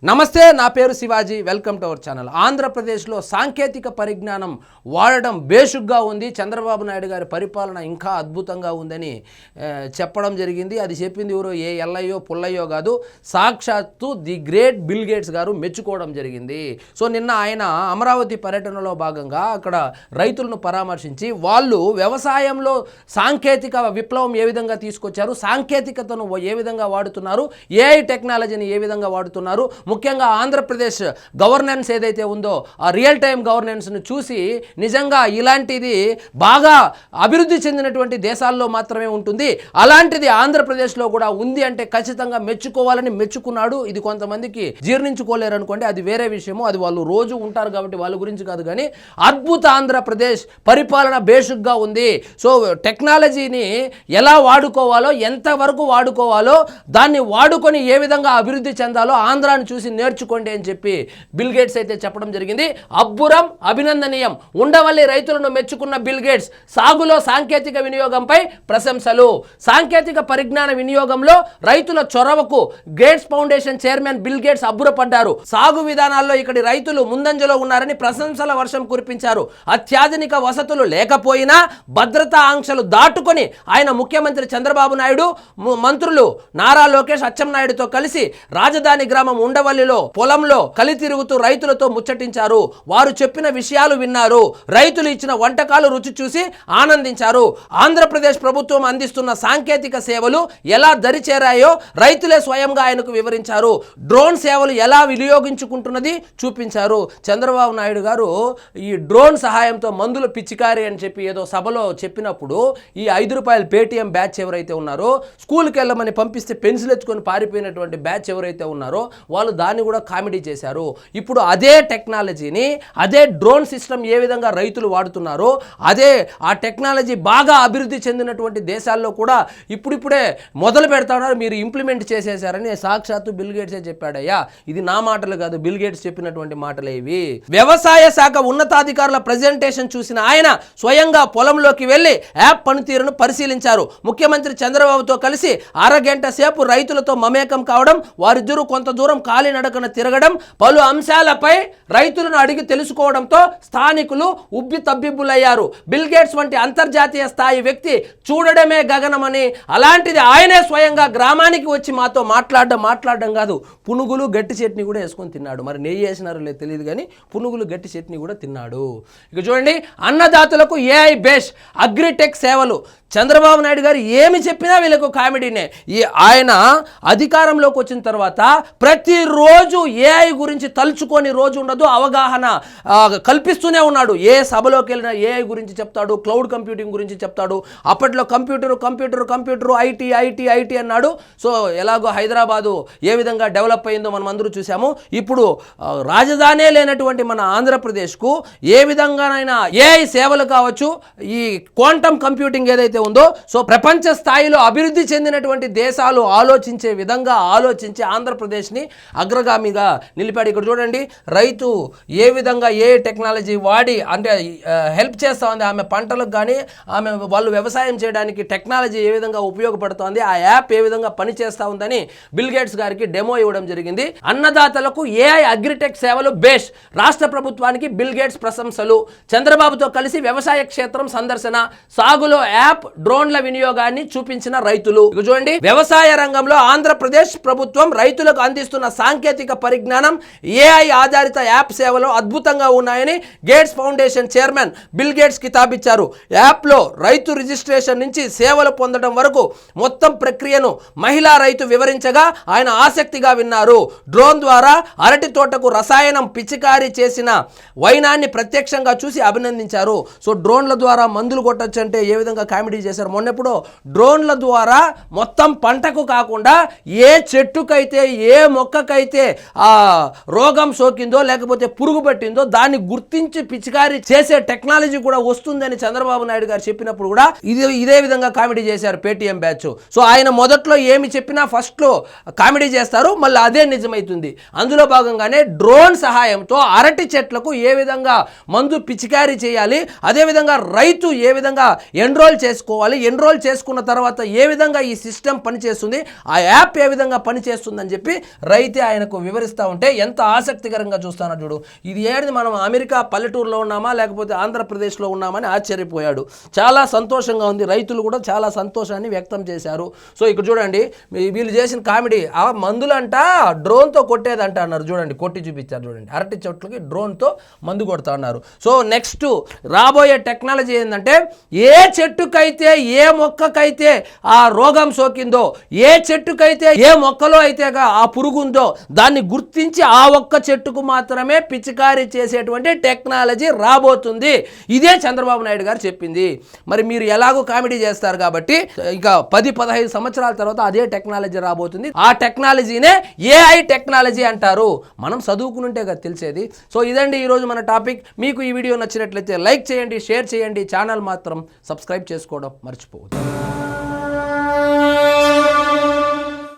నమస్తే, నా పేరు Shivaji. Welcome to our channel. ఆంధ్రప్రదేశ్లో సాంకేతిక పరిజ్ఞానం వాడడం బేషుగ్గా ఉంది. చంద్రబాబు నాయుడు గారి పరిపాలన ఇంకా అద్భుతంగా ఉందని చెప్పడం జరిగింది. అది చెప్పింది ఎవరో ఏ ఎల్లయ్యో పుల్లయ్యో కాదు, సాక్షాత్తు ది గ్రేట్ బిల్ గేట్స్ గారు మెచ్చుకోవడం జరిగింది. సో నిన్న ఆయన అమరావతి పర్యటనలో భాగంగా అక్కడ రైతులను పరామర్శించి వాళ్ళు వ్యవసాయంలో సాంకేతిక విప్లవం ఏ విధంగా తీసుకొచ్చారు, సాంకేతికతను ఏ విధంగా వాడుతున్నారు, ఏఐ టెక్నాలజీని ఏ విధంగా వాడుతున్నారు, ముఖ్యంగా ఆంధ్రప్రదేశ్ గవర్నెన్స్ ఏదైతే ఉందో ఆ రియల్ టైం గవర్నెన్స్ను చూసి నిజంగా ఇలాంటిది బాగా అభివృద్ధి చెందినటువంటి దేశాల్లో మాత్రమే ఉంటుంది, అలాంటిది ఆంధ్రప్రదేశ్లో కూడా ఉంది అంటే ఖచ్చితంగా మెచ్చుకోవాలని మెచ్చుకున్నాడు. ఇది కొంతమందికి జీర్ణించుకోలేరు అనుకోండి, అది వేరే విషయము, అది వాళ్ళు రోజు ఉంటారు కాబట్టి వాళ్ళ గురించి కాదు. కానీ అద్భుత ఆంధ్రప్రదేశ్ పరిపాలన బేషుగ్గా ఉంది. సో టెక్నాలజీని ఎలా వాడుకోవాలో, ఎంతవరకు వాడుకోవాలో, దాన్ని వాడుకొని ఏ విధంగా అభివృద్ధి చెందాలో ఆంధ్రాను చూసి నేర్చుకోండి అని చెప్పి బిల్ గేట్స్ అయితే చెప్పడం జరిగింది. అబ్బురం, అభినందనీయం. ఉండవల్లి రైతులను మెచ్చుకున్న బిల్ గేట్స్ సాగులో సాంకేతిక వినియోగంపై ప్రశంసలు. సాంకేతిక పరిజ్ఞాన వినియోగంలో రైతుల చొరవకు Gates Foundation chairman Bill Gates అబ్బురపడ్డారు. సాగు విధానాల్లో ఇక్కడి రైతులు ముందంజలో ఉన్నారని ప్రశంసల వర్షం కురిపించారు. అత్యాధునిక వసతులు లేకపోయినా భద్రతా ఆంక్షలు దాటుకొని ఆయన ముఖ్యమంత్రి చంద్రబాబు నాయుడు, మంత్రులు నారా లోకేష్, అచ్చెన్నాయుడుతో కలిసి రాజధాని గ్రామం ఉండవల్లిలో పొలంలో కలి తిరుగుతూ రైతులతో ముచ్చటించారు. వారు చెప్పిన విషయాలు విన్నారు. రైతులు ఇచ్చిన వంటకాలు రుచి చూసి ఆనందించారు. ఆంధ్రప్రదేశ్ ప్రభుత్వం అందిస్తున్న సాంకేతిక సేవలు ఎలా దరిచేరాయో రైతులే స్వయంగా ఆయనకు వివరించారు. డ్రోన్ సేవలు ఎలా వినియోగించుకుంటున్నది చూపించారు. చంద్రబాబు నాయుడు గారు ఈ డ్రోన్ సహాయంతో మందుల పిచికారి అని చెప్పి ఏదో సభలో చెప్పినప్పుడు ఈ ₹5 పేటీఎం బ్యాచ్ ఎవరైతే ఉన్నారో, స్కూల్కి వెళ్ళమని పంపిస్తే పెన్సిల్ ఎత్తుకొని పారిపోయినటువంటి బ్యాచ్ ఎవరైతే ఉన్నారో వాళ్ళు దాన్ని కూడా కామెడీ చేశారు. ఇప్పుడు అదే టెక్నాలజీని, అదే డ్రోన్ సిస్టమ్ ఏ విధంగా రైతులు వాడుతున్నారో, అదే ఆ టెక్నాలజీ బాగా అభివృద్ధి చెందినటువంటి దేశాల్లో కూడా ఇప్పుడిప్పుడే మొదలు పెడతాన్నారు, మీరు ఇంప్లిమెంట్ చేసేసారని సాక్షాత్తు బిల్ గేట్సే చెప్పాడయ్యా. ఇది నా మాటలు కాదు, బిల్ గేట్స్ చెప్పినటువంటి మాటలే ఇవి. వ్యవసాయ శాఖ ఉన్నతాధికారుల ప్రెజెంటేషన్ చూసిన ఆయన స్వయంగా పొలంలోకి వెళ్లి యాప్ పనితీరును పరిశీలించారు. ముఖ్యమంత్రి చంద్రబాబుతో కలిసి అరగంట సేపు రైతులతో మమేకం కావడం, వారిద్దరూ కొంత దూరం కాలినడకన తిరగడం, పలు అంశాలపై రైతులను అడిగి తెలుసుకోవడంతో స్థానికులు ఉబ్బి తబ్బిబ్బులయ్యారు. బిల్ గేట్స్ వంటి అంతర్జాతీయ స్థాయి వ్యక్తి చూడడమే గగనమని, అలాంటిది ఆయనే స్వయంగా గ్రామానికి వచ్చి మాతో మాట్లాడడం కాదు, పునుగులు గట్టి చట్నీ కూడా వేసుకొని తిన్నాడు. మరి నెయ్యి వేసినారో లేదు తెలియదు కానీ పునుగులు గట్టి చట్నీ కూడా తిన్నాడు. ఇక చూడండి, అన్నదాతలకు ఏఐ బేస్ అగ్రిటెక్ సేవలు. చంద్రబాబు నాయుడు గారు ఏమి చెప్పినా వీళ్ళకు కామెడీనే. ఆయన అధికారంలోకి వచ్చిన తర్వాత ప్రతిరోజు ఏఐ గురించి తలుచుకొని రోజు ఉండదు, అవగాహన కల్పిస్తూనే ఉన్నాడు. ఏ సభలోకి వెళ్ళినా ఏఐ గురించి చెప్తాడు, క్లౌడ్ కంప్యూటింగ్ గురించి చెప్తాడు. అప్పట్లో కంప్యూటరు ఐటీ అన్నాడు. సో ఎలాగో హైదరాబాదు ఏ విధంగా డెవలప్ అయిందో మనం అందరూ చూసాము. ఇప్పుడు రాజధానే లేనటువంటి మన ఆంధ్రప్రదేశ్కు ఏ విధంగానైనా ఏఐ సేవలు కావచ్చు, ఈ క్వాంటమ్ కంప్యూటింగ్ ఏదైతే ఉందో, సో ప్రపంచ స్థాయిలో అభివృద్ధి చెందినటువంటి దేశాలు ఆలోచించే విధంగా ఆలోచించి ఆంధ్రప్రదేశ్ని అగ్రగామిగా నిలిపాడు. ఇక్కడ చూడండి, రైతు ఏ విధంగా ఏ టెక్నాలజీ వాడి అంటే హెల్ప్ చేస్తూ ఉంది, ఆమె పంటలకు కానీ ఆమె వాళ్ళు వ్యవసాయం చేయడానికి టెక్నాలజీ ఏ విధంగా ఉపయోగపడుతోంది, ఆ యాప్ ఏ విధంగా పనిచేస్తూ ఉందని బిల్ గేట్స్ గారికి డెమో ఇవ్వడం జరిగింది. అన్నదాతలకు ఏఐ అగ్రిటెక్ సేవలు బేస్. రాష్ట్ర ప్రభుత్వానికి బిల్ గేట్స్ ప్రశంసలు. చంద్రబాబుతో కలిసి వ్యవసాయ క్షేత్రం సందర్శన. సాగులో యాప్, డ్రోన్ల వినియోగాన్ని చూపించిన రైతులు. చూడండి, వ్యవసాయ రంగంలో ఆంధ్రప్రదేశ్ ప్రభుత్వం రైతులకు అందిస్తున్న సాంకేతిక పరిజ్ఞానం, ఏఐ ఆధారిత యాప్ సేవలు అద్భుతంగా ఉన్నాయని Gates Foundation chairman Bill Gates కితాబిచ్చారు. యాప్లో రైతు రిజిస్ట్రేషన్ నుంచి సేవలు పొందడం వరకు మొత్తం ప్రక్రియను మహిళా రైతు వివరించగా ఆయన ఆసక్తిగా విన్నారు. డ్రోన్ ద్వారా అరటి తోటకు రసాయనం పిచికారీ చేసిన వైనాన్ని ప్రత్యక్షంగా చూసి అభినందించారు. సో డ్రోన్ల ద్వారా మందులు కొట్టచ్చు అంటే ఏ విధంగా కామెడీ చేశారు. మొన్నెప్పుడు డ్రోన్ల ద్వారా మొత్తం పంటకు కాకుండా ఏ చెట్టుకైతే ఏ మొక్కకైతే ఆ రోగం సోకిందో లేకపోతే పురుగు పట్టిందో దాన్ని గుర్తించి పిచికారీ చేసే టెక్నాలజీ కూడా వస్తుందని చంద్రబాబు నాయుడు గారు చెప్పినప్పుడు కూడా ఇదే విధంగా కామెడీ చేశారు పేటీఎం బ్యాచ్. సో ఆయన మొదట్లో ఏమి చెప్పినా ఫస్ట్లో కామెడీ చేస్తారు, మళ్ళీ అదే నిజమవుతుంది. అందులో భాగంగానే డ్రోన్ సహాయంతో అరటి చెట్లకు ఏ విధంగా మందు పిచికారీ చేయాలి, అదేవిధంగా రైతు ఏ విధంగా ఎన్రోల్ చేసుకొని చేసుకోవాలి, ఎన్రోల్ చేసుకున్న తర్వాత ఏ విధంగా ఈ సిస్టమ్ పనిచేస్తుంది, ఆ యాప్ ఏ విధంగా పనిచేస్తుందని చెప్పి రైతే ఆయనకు వివరిస్తూ ఉంటే ఎంత ఆసక్తికరంగా చూస్తానో చూడు. ఇది ఏది మనం అమెరికా పల్లెటూరులో ఉన్నామా లేకపోతే ఆంధ్రప్రదేశ్లో ఉన్నామని ఆశ్చర్యపోయాడు. చాలా సంతోషంగా ఉంది, రైతులు కూడా చాలా సంతోషాన్ని వ్యక్తం చేశారు. సో ఇక్కడ చూడండి వీళ్ళు చేసిన కామెడీ, ఆ మందులంట డ్రోన్తో కొట్టేదంట అన్నారు. చూడండి కొట్టి చూపించారు, చూడండి అరటి చెట్లకి డ్రోన్తో మందు కొడతా అన్నారు. సో నెక్స్ట్ రాబోయే టెక్నాలజీ ఏంటంటే ఏ చెట్టుకైతే ఏ మొక్కకైతే ఆ రోగం సోకిందో, ఏ చెట్టుకైతే ఏ మొక్కలో అయితే ఆ పురుగు ఉందో దాన్ని గుర్తించి ఆ ఒక్క చెట్టుకు మాత్రమే పిచికారీ చేసేటువంటి టెక్నాలజీ రాబోతుంది. ఇదే చంద్రబాబు నాయుడు గారు చెప్పింది. మరి మీరు ఎలాగో కామెడీ చేస్తారు కాబట్టి ఇక 10-15 సంవత్సరాల తర్వాత అదే టెక్నాలజీ రాబోతుంది. ఆ టెక్నాలజీనే ఏఐ టెక్నాలజీ అంటారు. మనం చదువుకునుంటే కదా తెలిసేది. సో ఇదండి ఈరోజు మన టాపిక్. మీకు ఈ వీడియో నచ్చినట్లయితే లైక్ చేయండి, షేర్ చేయండి, ఛానల్ మాత్రం సబ్స్క్రైబ్ చేసుకోవడం మర్చిపోవద్దు.